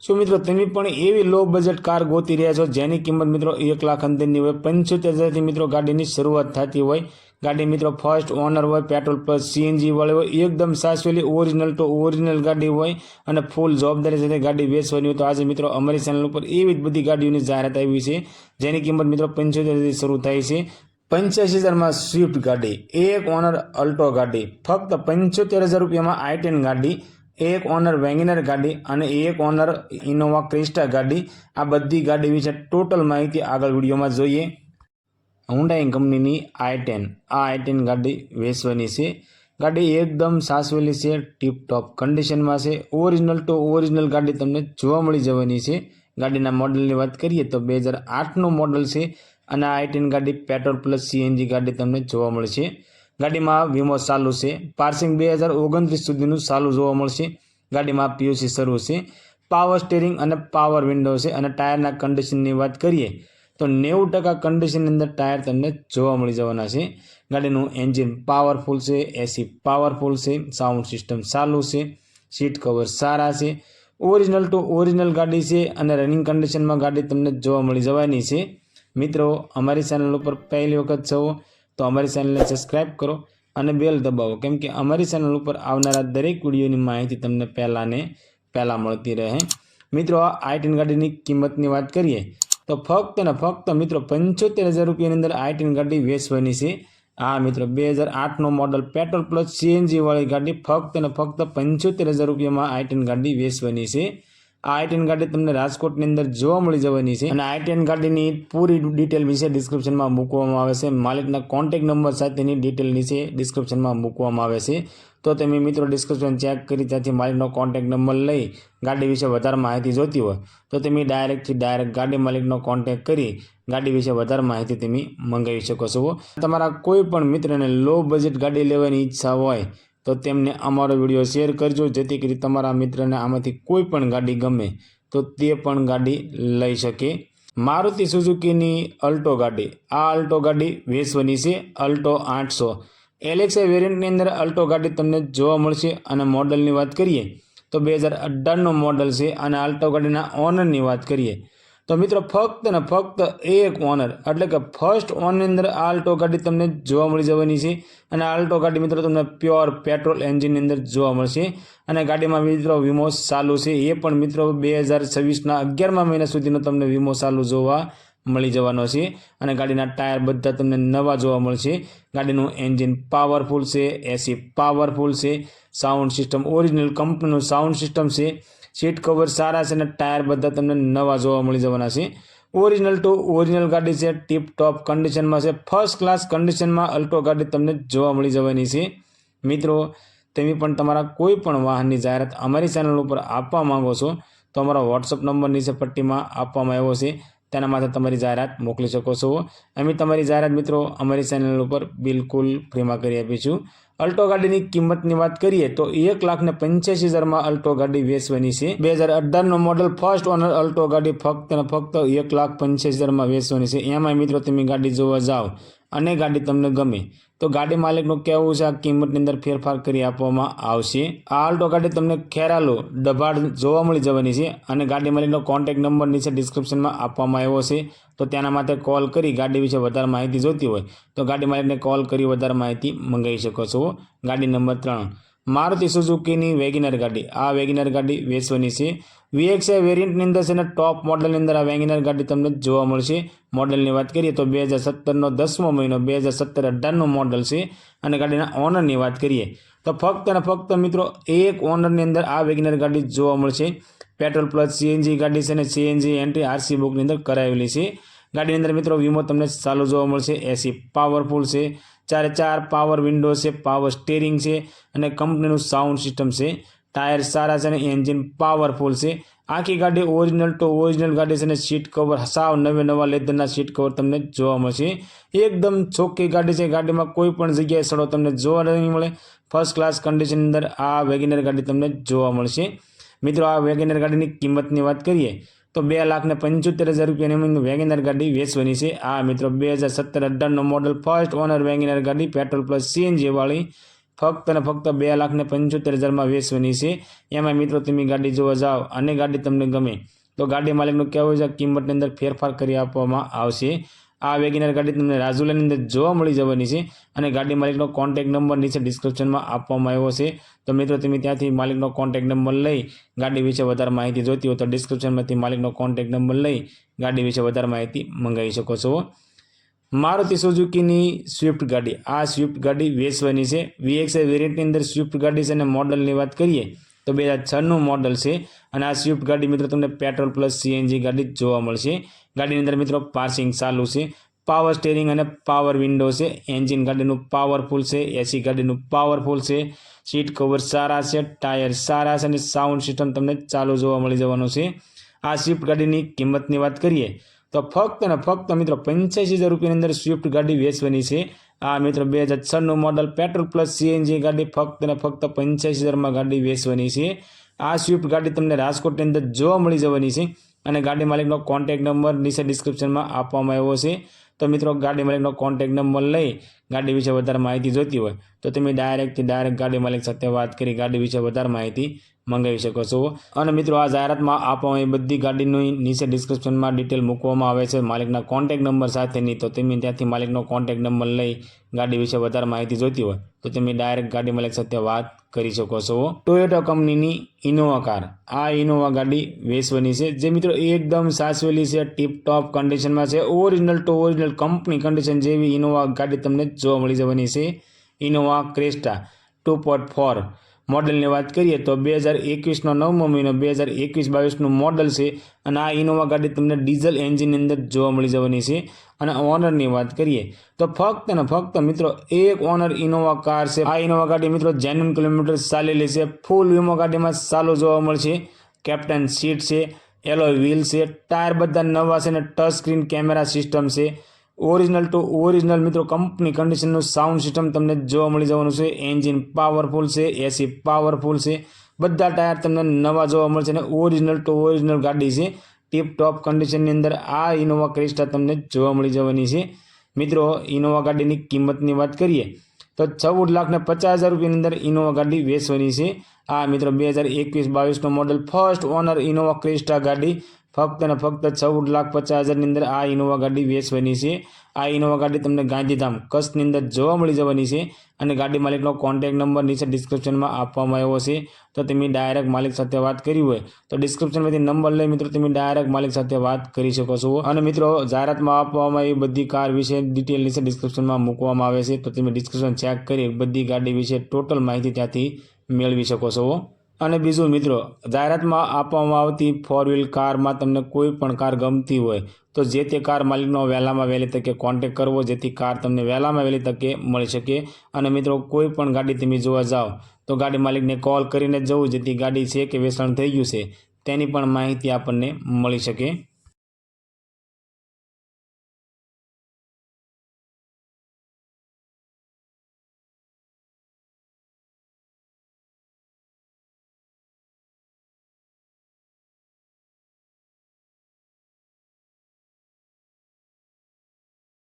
શું મિત્રો તમે પણ એવી લો બજેટ કાર ગોતી રહ્યા છો જેની કિંમત મિત્રો 1 લાખ અંદરની હોય, 75,000થી મિત્રો ગાડીની શરૂઆત થતી હોય, ગાડી મિત્રો ફર્સ્ટ ઓનર હોય, પેટ્રોલ પ્લસ સીએનજી વાળી હોય, એકદમ સાચવેલી ઓરિજિનલ તો ઓરિજિનલ ગાડી હોય અને ફૂલ જવાબદારી સાથે ગાડી વેચવાની હોય, તો આજે મિત્રો અમારી ચેનલ ઉપર એવી જ બધી ગાડીઓની જાહેરાત આવી છે જેની કિંમત મિત્રો 75,000થી શરૂ થાય છે। 85,000માં સ્વિફ્ટ ગાડી, એક ઓનર અલ્ટો ગાડી, ફક્ત 75,000 રૂપિયામાં i10 ગાડી, એક ઓનર વેગેનર ગાડી અને એક ઓનર ઇનોવા ક્રિસ્ટા ગાડી। આ બધી ગાડી વિશે ટોટલ માહિતી આગળ વિડીયોમાં જોઈએ। હુન્ડાઈ કંપનીની i10, આ i10 ગાડી વેચવાની છે। ગાડી એકદમ સાચવેલી છે, ટીપટોપ કન્ડિશનમાં છે, ઓરિજિનલ તો ઓરિજિનલ ગાડી તમને જોવા મળી જવાની છે। ગાડીના મોડલની વાત કરીએ તો 2008નું મોડલ છે અને આ i10 ગાડી પેટ્રોલ પ્લસ સીએનજી ગાડી તમને જોવા મળશે। ગાડીમાં વીમો ચાલુ છે, પાર્સિંગ 2029 સુધીનું ચાલુ જોવા મળશે। ગાડીમાં પીયુસી શરૂ છે, પાવર સ્ટીરિંગ અને પાવર વિન્ડો છે અને ટાયરના કન્ડિશનની વાત કરીએ તો 90% કન્ડિશનની અંદર ટાયર તમને જોવા મળી જવાના છે। ગાડીનું એન્જિન પાવરફુલ છે, એસી પાવરફુલ છે, સાઉન્ડ સિસ્ટમ ચાલુ છે, સીટ કવર સારા છે, ઓરિજિનલ ટુ ઓરિજિનલ ગાડી છે અને રનિંગ કન્ડિશનમાં ગાડી તમને જોવા મળી જવાની છે। મિત્રો અમારી ચેનલ ઉપર પહેલી વખત છો તો અમારી ચેનલને સબસ્ક્રાઈબ કરો અને બેલ દબાવો, કેમ કે અમારી ચેનલ ઉપર આવનારા દરેક વિડીયોની માહિતી તમને પહેલાં મળતી રહે। મિત્રો આ i10 ગાડીની કિંમતની વાત કરીએ તો ફક્ત ને ફક્ત મિત્રો 75,000 રૂપિયાની અંદર i10 ગાડી વેચવાની છે। આ મિત્રો 2008નો મોડલ પેટ્રોલ પ્લસ સીએનજી વાળી ગાડી ફક્ત ને ફક્ત 75,000 રૂપિયામાં i10 ગાડી વેચવાની છે। આ i10 ગાડી તમને રાજકોટની અંદર જોવા મળી જવાની છે અને i10 ગાડીની પૂરી ડિટેલ વિશે ડિસ્ક્રિપ્શનમાં મૂકવામાં આવે છે। માલિકના કોન્ટેક્ટ નંબર સાથેની ડિટેલ નીચે ડિસ્ક્રિપ્શનમાં મૂકવામાં આવે છે, તો તમે મિત્રો ડિસ્ક્રિપ્શન ચેક કરી ત્યાંથી માલિકનો કોન્ટેક્ટ નંબર લઈ ગાડી વિશે વધારે માહિતી જોતી હોય તો તમે ડાયરેક્ટ ગાડી માલિકનો કોન્ટેક્ટ કરી ગાડી વિશે વધારે માહિતી તમે મંગાવી શકો છો। તમારા કોઈ પણ મિત્રને લો બજેટ ગાડી લેવાની ઈચ્છા હોય તો તેમને અમારો વિડીયો શેર કરજો, જેથી કરી તમારા મિત્રને આમાંથી કોઈ પણ ગાડી ગમે તો તે પણ ગાડી લઈ શકે। મારુતિ સુઝુકીની અલ્ટો ગાડી, આ અલ્ટો ગાડી વેચવાની છે। અલ્ટો 800 એલેક્સા વેરિયન્ટની અંદર અલ્ટો ગાડી તમને જોવા મળશે અને મોડલની વાત કરીએ તો 2018નું મોડલ છે અને અલ્ટો ગાડીના ઓનરની વાત કરીએ તો મિત્રો ફક્ત ને ફક્ત એક ઓનર એટલે કે ફર્સ્ટ ઓનરની અંદર આ અલ્ટો ગાડી તમને જોવા મળી જવાની છે અને અલ્ટો ગાડી મિત્રો તમને પ્યોર પેટ્રોલ એન્જિનની અંદર જોવા મળશે અને ગાડીમાં મિત્રો વીમો ચાલુ છે, એ પણ મિત્રો 2026ના 11મા મહિના સુધીનો તમને વીમો ચાલુ જોવા મળી જવાનો છે અને ગાડીના ટાયર બધા તમને નવા જોવા મળશે। ગાડીનું એન્જિન પાવરફુલ છે, એસી પાવરફુલ છે, સાઉન્ડ સિસ્ટમ ઓરિજિનલ કંપનીનું સાઉન્ડ સિસ્ટમ છે, સીટ કવર સારા છે અને ટાયર બધા તમને નવા જોવા મળી જવાના છે। ઓરિજિનલ ટુ ઓરિજિનલ ગાડી છે, ટીપ ટોપ કન્ડિશનમાં છે, ફર્સ્ટ ક્લાસ કન્ડિશનમાં અલ્ટો ગાડી તમને જોવા મળી જવાની છે। મિત્રો તમે પણ તમારા કોઈ પણ વાહનની જાહેરાત અમારી ચેનલ ઉપર આપવા માંગો છો તો અમારો વોટ્સઅપ નંબર નીચે પટ્ટીમાં આપવામાં આવ્યો છે, તેના માટે તમારી જાહેરાત મોકલી શકો છો। અમે તમારી જાહેરાત મિત્રો અમારી ચેનલ ઉપર બિલકુલ ફ્રીમાં કરી આપીશું। અલ્ટો ગાડીની કિંમતની વાત કરીએ તો 1,85,000માં અલ્ટો ગાડી વેચવાની છે। 2018નો મોડલ ફર્સ્ટ ઓનર અલ્ટો ગાડી ફક્ત ને ફક્ત 1,85,000માં વેચવાની છે। એમાં મિત્રો તમે ગાડી જોવા જાઓ અને ગાડી તમને ગમે તો ગાડી માલિકનું કહેવું છે આ કિંમતની અંદર ફેરફાર કરી આપવામાં આવશે। આ અલ્ટો ગાડી તમને ખેરાલુ ડભાડ જોવા મળી જવાની છે અને ગાડી માલિકનો કોન્ટેક્ટ નંબર નીચે ડિસ્ક્રિપ્શનમાં આપવામાં આવ્યો છે, તો તેના માટે કોલ કરી ગાડી વિશે વધારે માહિતી જોતી હોય તો ગાડી માલિકને કોલ કરી વધારે માહિતી મંગાવી શકો છો। ગાડી નંબર 3 મારુતિ સુઝુકીની વેગેનર ગાડી, આ વેગેનર ગાડી વેચવાની છે। VXI વેરિયન્ટની અંદર છે ને ટોપ મોડલની અંદર આ વેગેનર ગાડી તમને જોવા મળશે। મોડલની વાત કરીએ તો 2017નો 10મો મહિનો 2017-18નું મોડલ છે અને ગાડીના ઓનરની વાત કરીએ તો ફક્ત અને ફક્ત મિત્રો એક ઓનરની અંદર આ વેગેનર ગાડી જોવા મળશે। પેટ્રોલ પ્લસ સીએનજી ગાડી છે અને સીએનજી એન્ટ્રી આરસી બુકની અંદર કરાવેલી છે। ગાડીની અંદર મિત્રો વીમો તમને ચાલુ જોવા મળશે, એસી પાવરફુલ છે, 4 પાવર વિન્ડો છે, પાવર સ્ટીરિંગ છે અને કંપનીનું સાઉન્ડ સિસ્ટમ છે, ટાયર સારા છે અને એન્જિન પાવરફુલ છે। આખી ગાડી ઓરિજિનલ ટુ ઓરિજિનલ ગાડી છે અને સીટ કવર સાવ નવા લેધરના સીટ કવર તમને જોવા મળશે। એકદમ ચોખ્ખી ગાડી છે, ગાડીમાં કોઈ પણ જગ્યાએ સડો તમને જોવા નહીં મળે। ફર્સ્ટ ક્લાસ કન્ડિશનની અંદર આ વેગેનર ગાડી તમને જોવા મળશે। મિત્રો આ વેગેનર ગાડીની કિંમતની વાત કરીએ તો 2,75,000 રૂપિયાની વેગેનર ગાડી વેચવાની છે। આ મિત્રો 2017-18નો મોડલ ફર્સ્ટ ઓનર વેગેનર ગાડી પેટ્રોલ પ્લસ સીએનજી વાળી ફક્ત અને ફક્ત 2,75,000 વેચવાની છે। એમાં મિત્રો તમે ગાડી જોવા જાઓ અને ગાડી તમને ગમે તો ગાડી માલિકનું કહેવું છે કિંમતની અંદર ફેરફાર કરી આપવામાં આવશે। આ વેગેનાર ગાડી તમને રાજુલાની અંદર જોવા મળી જવાની છે અને ગાડી માલિકનો કોન્ટેક્ટ નંબર નીચે ડિસ્ક્રિપ્શનમાં આપવામાં આવ્યો છે। તો મિત્રો તમે ત્યાંથી માલિકનો કોન્ટેક્ટ નંબર લઈ ગાડી વિશે વધારે માહિતી જોઈતી હોય તો ડિસ્ક્રિપ્શનમાંથી માલિકનો કોન્ટેક્ટ નંબર લઈ ગાડી વિશે વધારે માહિતી મંગાવી શકો છો। મારુતિ સુઝુકીની સ્વિફ્ટ ગાડી, આ સ્વિફ્ટ ગાડી વેચવાની છે। VXI વેરિયન્ટની અંદર સ્વિફ્ટ ગાડી છે અને મોડલની વાત કરીએ તો 2006નું મોડલ છે અને આ સ્વિફ્ટ ગાડી મિત્રો તમને પેટ્રોલ પ્લસ CNG ગાડી જોવા મળશે। ગાડીની અંદર મિત્રો પાર્સિંગ ચાલુ છે, પાવર સ્ટેરિંગ અને પાવર વિન્ડો છે, એન્જિન ગાડીનું પાવરફુલ છે, AC ગાડીનું પાવરફુલ છે, સીટ કવર સારા છે, ટાયર સારા છે અને સાઉન્ડ સિસ્ટમ તમને ચાલુ જોવા મળી જવાનું છે। આ સ્વિફ્ટ ગાડીની કિંમતની વાત કરીએ તો ફક્ત અને ફક્ત મિત્રો 85,000 રૂપિયાની અંદર સ્વિફ્ટ ગાડી વેચવાની છે। આ મિત્રો 2006નું મોડલ પેટ્રોલ પ્લસ CNG ગાડી ફક્ત અને ફક્ત 85,000માં ગાડી વેચવાની છે। આ સ્વિફ્ટ ગાડી તમને રાજકોટની અંદર જોવા મળી જવાની છે અને ગાડી માલિકનો કોન્ટેક્ટ નંબર નીચે ડિસ્ક્રિપ્શનમાં આપવામાં આવ્યો છે। તો મિત્રો ગાડી માલિકનો કોન્ટેક્ટ નંબર લઈ ગાડી વિશે વધારે માહિતી જોઈતી હોય તો તમે ડાયરેક્ટ ગાડી માલિક સાથે વાત કરી ગાડી વિશે વધારે માહિતી મંગાવી શકો છો। અને મિત્રો આ જાહેરાતમાં આપવામાં એ બધી ગાડીની નીચે ડિસ્ક્રિપ્શનમાં ડિટેલ મૂકવામાં આવે છે માલિકના કોન્ટેક્ટ નંબર સાથેની। તો તમે ત્યાંથી માલિકનો કોન્ટેક્ટ નંબર લઈ ગાડી વિશે વધારે માહિતી જોઈતી હોય તો તમે ડાયરેક્ટ ગાડી માલિક સાથે વાત કરી શકો છો। ટોયોટા કંપનીની ઇનોવા કાર, આ ઇનોવા ગાડી વેચવાની છે જે મિત્રો એકદમ સાચવેલી છે, ટીપ ટોપ કન્ડિશનમાં છે, original two original company condition જેવી ઇનોવા ગાડી તમને જોવા મળી જવાની છે। ઇનોવા ક્રેસ્ટા 2.4 મોડલની વાત કરીએ તો 2021નો 9મો મહિનો 2021-22નું મોડલ છે અને આ ઇનોવા ગાડી તમને ડીઝલ એન્જિનની અંદર જોવા મળી જવાની છે। અને ઓનરની વાત કરીએ તો ફક્ત અને ફક્ત મિત્રો એક ઓનર ઇનોવા કાર છે। આ ઇનોવા ગાડી મિત્રો જેન્યુન કિલોમીટર ચાલેલી છે, ફૂલ વીમો ગાડીમાં ચાલુ જોવા મળશે, કેપ્ટન સીટ છે, એલોય વ્હીલ છે, ટાયર બધા નવા છે અને ટચ સ્ક્રીન કેમેરા સિસ્ટમ છે, ઓરિજિનલ ટુ ઓરિજિનલ મિત્રો કંપની કન્ડિશનનું સાઉન્ડ સિસ્ટમ તમને જોવા મળી જવાનું છે, એન્જિન પાવરફુલ છે, AC પાવરફુલ છે, બધા ટાયર તમને નવા જોવા મળશે અને ઓરિજિનલ ટુ ઓરિજિનલ ગાડી છે, ટીપ ટોપ કન્ડિશનની અંદર આ ઇનોવા ક્રિસ્ટા તમને જોવા મળી જવાની છે। મિત્રો ઇનોવા ગાડીની કિંમતની વાત કરીએ તો 14,50,000 રૂપિયાની અંદર ઇનોવા ગાડી વેચવાની છે। આ મિત્રો 2021-22નો model first owner Innova Crysta ગાડી ફક્ત અને ફક્ત 14,50,000ની અંદર આ ઇનોવા ગાડી વેચવાની છે। આ ઇનોવા ગાડી તમને ગાંધીધામ કચ્છની અંદર જોવા મળી જવાની છે અને ગાડી માલિકનો કોન્ટેક્ટ નંબર નીચે ડિસ્ક્રિપ્શનમાં આપવામાં આવ્યો છે। તો તમે ડાયરેક્ટ માલિક સાથે વાત કરી હોય તો ડિસ્ક્રિપ્શનમાંથી નંબર લઈ મિત્રો તમે ડાયરેક્ટ માલિક સાથે વાત કરી શકો છો। અને મિત્રો જાહેરાતમાં આપવામાં આવી બધી કાર વિશે ડિટેલ નીચે ડિસ્ક્રિપ્શનમાં મૂકવામાં આવે છે, તો તમે ડિસ્ક્રિપ્શન ચેક કરી બધી ગાડી વિશે ટોટલ માહિતી ત્યાંથી મેળવી શકો છો। અને બીજું મિત્રો જાહેરાતમાં આપવામાં આવતી 4 વ્હીલ કારમાં તમને કોઈ પણ કાર ગમતી હોય તો જે તે કાર માલિકનો વહેલામાં વહેલી તકે કોન્ટેક્ટ કરવો જેથી કાર તમને વહેલામાં વહેલી તકે મળી શકે। અને મિત્રો કોઈ પણ ગાડી તમે જોવા જાઓ તો ગાડી માલિકને કોલ કરીને જવું જેથી ગાડી છે કે વેચાણ થઈ ગયું છે તેની પણ માહિતી આપણને મળી શકે।